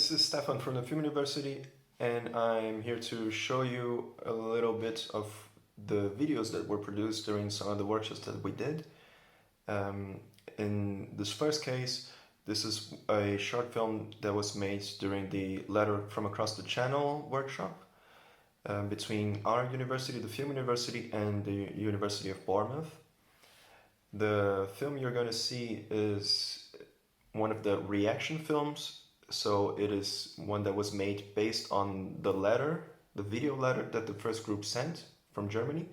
this is Stephan from the Film University, and I'm here to show you a little bit of the videos that were produced during some of the workshops that we did. In this first case, this is a short film that was made during the Letter from Across the Channel workshop between our university, the Film University, and the University of Bournemouth. The film you're going to see is one of the reaction films, so it is one that was made based on the letter, the video letter that the first group sent from Germany,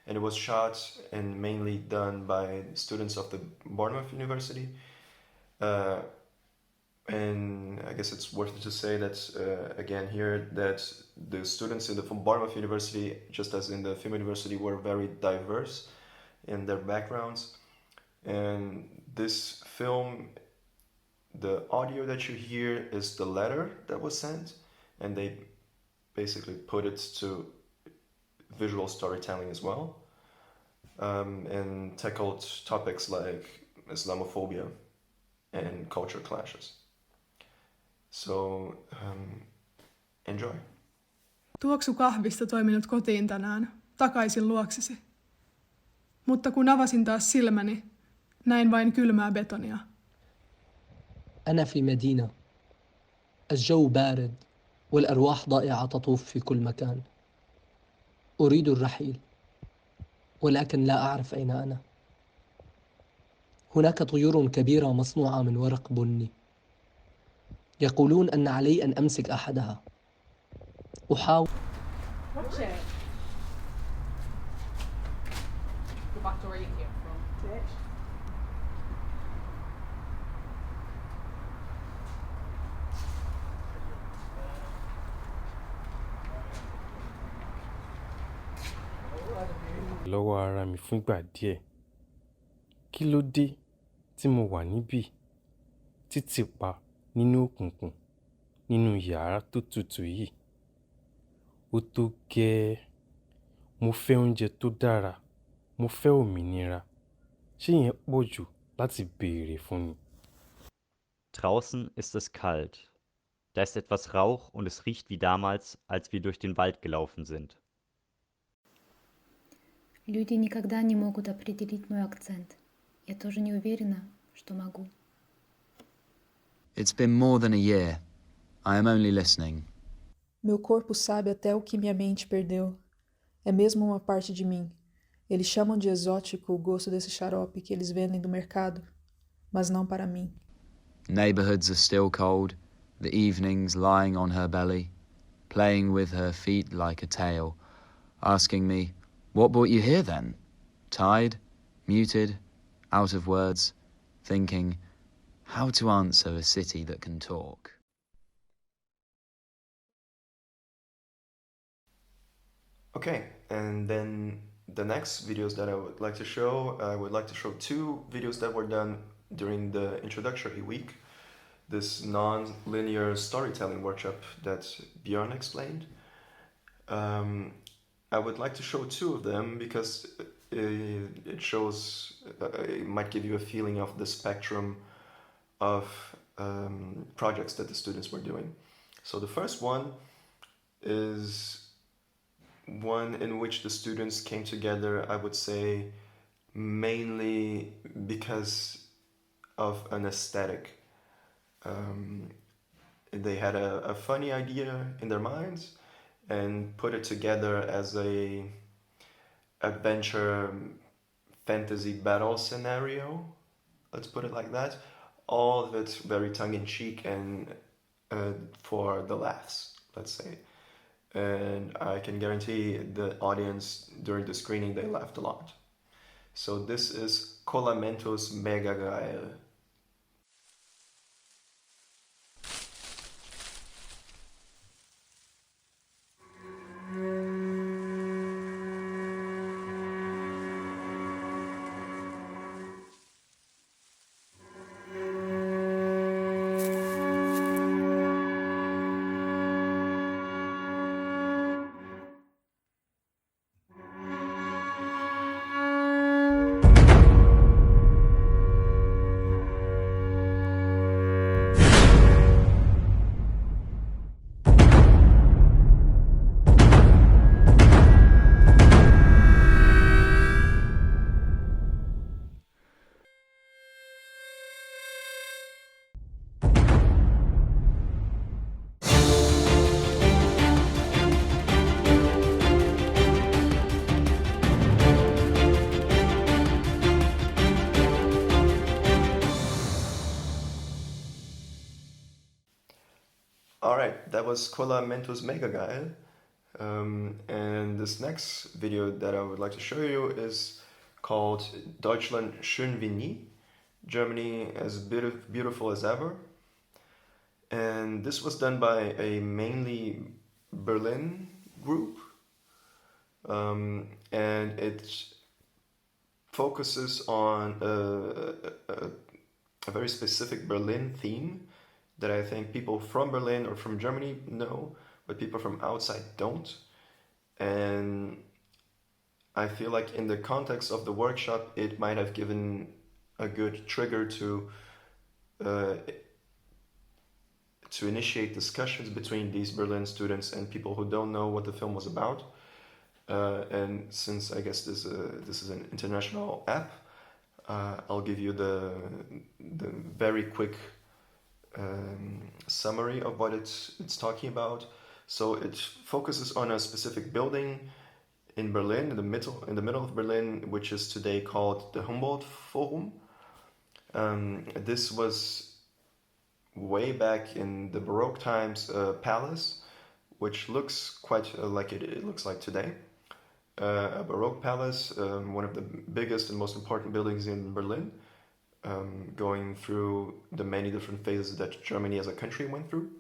and it was shot and mainly done by students of the Bournemouth University. And I guess it's worth it to say that, again here, that the students in the Bournemouth University, just as in the Film University, were very diverse in their backgrounds. And this film, the audio that you hear is the letter that was sent, and they basically put it to visual storytelling as well, and tackled topics like Islamophobia and culture clashes. So, enjoy. Tuoksu kahvista toi minut kotiin tänään, takaisin luoksesi. Mutta kun avasin taas silmäni, näin vain kylmää betonia. أنا في مدينة الجو بارد والأرواح ضائعة تطوف في كل مكان. أريد الرحيل ولكن لا أعرف أين أنا. هناك طيور كبيرة مصنوعة من ورق بني. يقولون أن علي أن أمسك أحدها. أحاول. Watch it. Go back to where you came from. Bitch. Lọ́wọ́ ara mi fúngbà díẹ̀. Kí ló dé tí mo wà níbí títì pa nínú òkùnkùn nínú yàrá tó tutù yìí? Ó tó gẹ́ẹ́. Mo fẹ́ oúnjẹ tó dára, mo fẹ́ òmìnira. Ṣé yẹn pọ̀ jù láti béèrè fún ni? Draußen ist es kalt. Da ist etwas Rauch und es riecht wie damals, als wir durch den Wald gelaufen sind. Люди никогда не могут определить мой акцент. Я тоже не уверена, что могу. It's been more than a year. I am only listening. Meu corpo sabe até o que minha mente perdeu. É mesmo uma parte de mim. Eles chamam de exótico o gosto desse xarope que eles vendem do mercado, mas não para mim. Neighborhoods are still cold, the evenings lying on her belly, playing with her feet like a tail, asking me, "What brought you here then?" Tied, muted, out of words, thinking, how to answer a city that can talk. Okay, and then the next videos that I would like to show two videos that were done during the introductory week, this non-linear storytelling workshop that Björn explained. I would like to show two of them because it shows, it might give you a feeling of the spectrum of projects that the students were doing. So the first one is one in which the students came together, I would say, mainly because of an aesthetic. They had a funny idea in their minds and put it together as a adventure fantasy battle scenario, let's put it like that. All of it very tongue-in-cheek and for the laughs, let's say. And I can guarantee the audience during the screening they laughed a lot. So this is Colamentos Mega Geil. Alright, that was Cola Mentos Mega Geil. And this next video that I would like to show you is called Deutschland schön wie nie, Germany as beautiful as ever. And this was done by a mainly Berlin group, and it focuses on a very specific Berlin theme that I think people from Berlin or from Germany know, but people from outside don't. And I feel like in the context of the workshop, it might have given a good trigger to initiate discussions between these Berlin students and people who don't know what the film was about. And since I guess this is an international app, I'll give you the very quick summary of what it's talking about. So it focuses on a specific building in Berlin, in the middle of Berlin, which is today called the Humboldt Forum. This was way back in the Baroque times a palace, which looks quite like it looks like today. A Baroque palace, one of the biggest and most important buildings in Berlin, going through the many different phases that Germany as a country went through.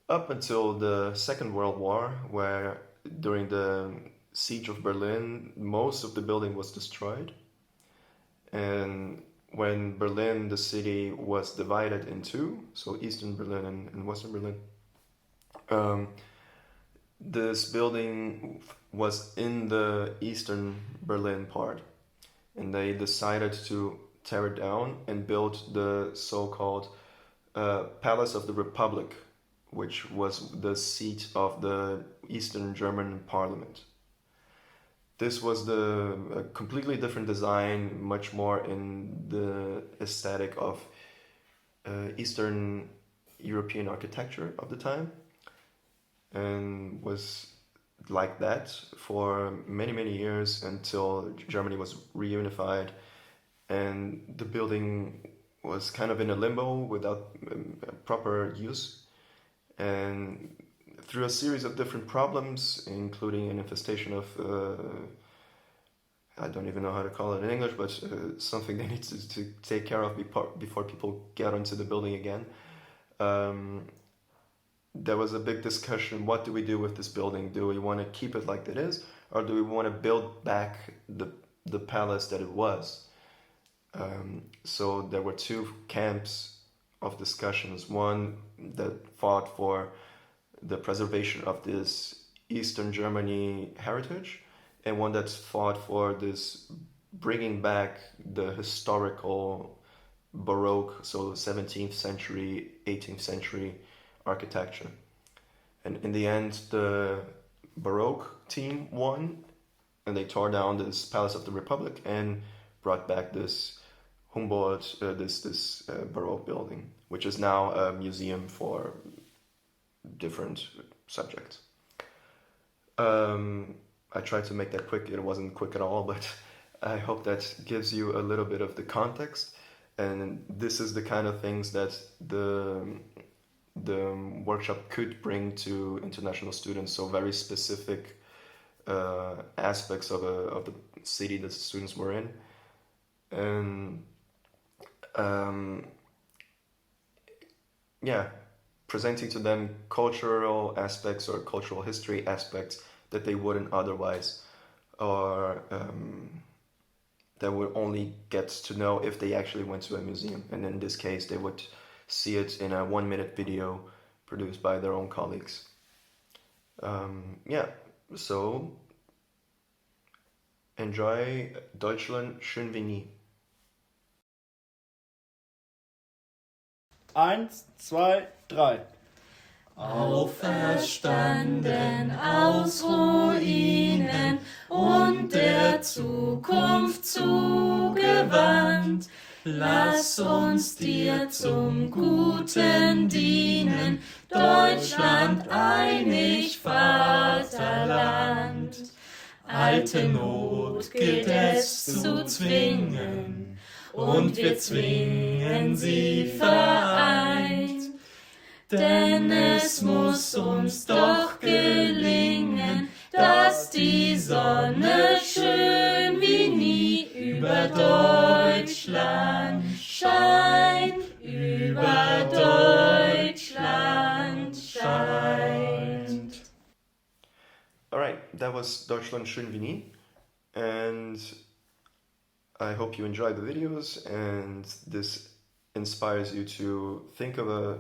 Up until the Second World War, where during the siege of Berlin, most of the building was destroyed. And when Berlin, the city, was divided in two, so Eastern Berlin and Western Berlin, this building was in the Eastern Berlin part. And they decided to tear it down and build the so-called Palace of the Republic, which was the seat of the Eastern German Parliament. This was a completely different design, much more in the aesthetic of Eastern European architecture of the time, and was like that for many, many years until Germany was reunified, and the building was kind of in a limbo without proper use. And through a series of different problems, including an infestation of, I don't even know how to call it in English, but something they need to take care of before people get onto the building again. There was a big discussion, what do we do with this building? Do we want to keep it like it is, or do we want to build back the palace that it was? So there were two camps of discussions, one that fought for the preservation of this Eastern Germany heritage, and one that fought for this bringing back the historical Baroque, so 17th century, 18th century architecture. And in the end, the Baroque team won, and they tore down this Palace of the Republic and brought back this Humboldt, this Baroque building, which is now a museum for different subjects. I tried to make that quick. It wasn't quick at all, but I hope that gives you a little bit of the context. And this is the kind of things that the workshop could bring to international students. So very specific aspects of the city that the students were in, and presenting to them cultural aspects or cultural history aspects that they wouldn't otherwise, or that would only get to know if they actually went to a museum. And in this case, they would see it in a 1-minute video produced by their own colleagues. So enjoy Deutschland schön wie nie. 1, 2, 3. Auferstanden aus Ruinen und der Zukunft zugewandt, lass uns dir zum Guten dienen, Deutschland, einig Vaterland. Alte Not gilt es zu zwingen, und wir zwingen sie vereint. denn es muss uns doch gelingen, dass die Sonne schön wie nie über Deutschland scheint, über Deutschland scheint. Alright, that was Deutschland schön wie nie, and I hope you enjoyed the videos and this inspires you to think of a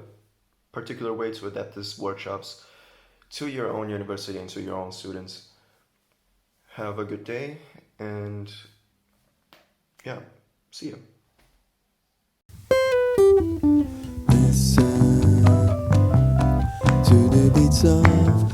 particular way to adapt these workshops to your own university and to your own students. Have a good day and yeah, see you. Listen to the beats of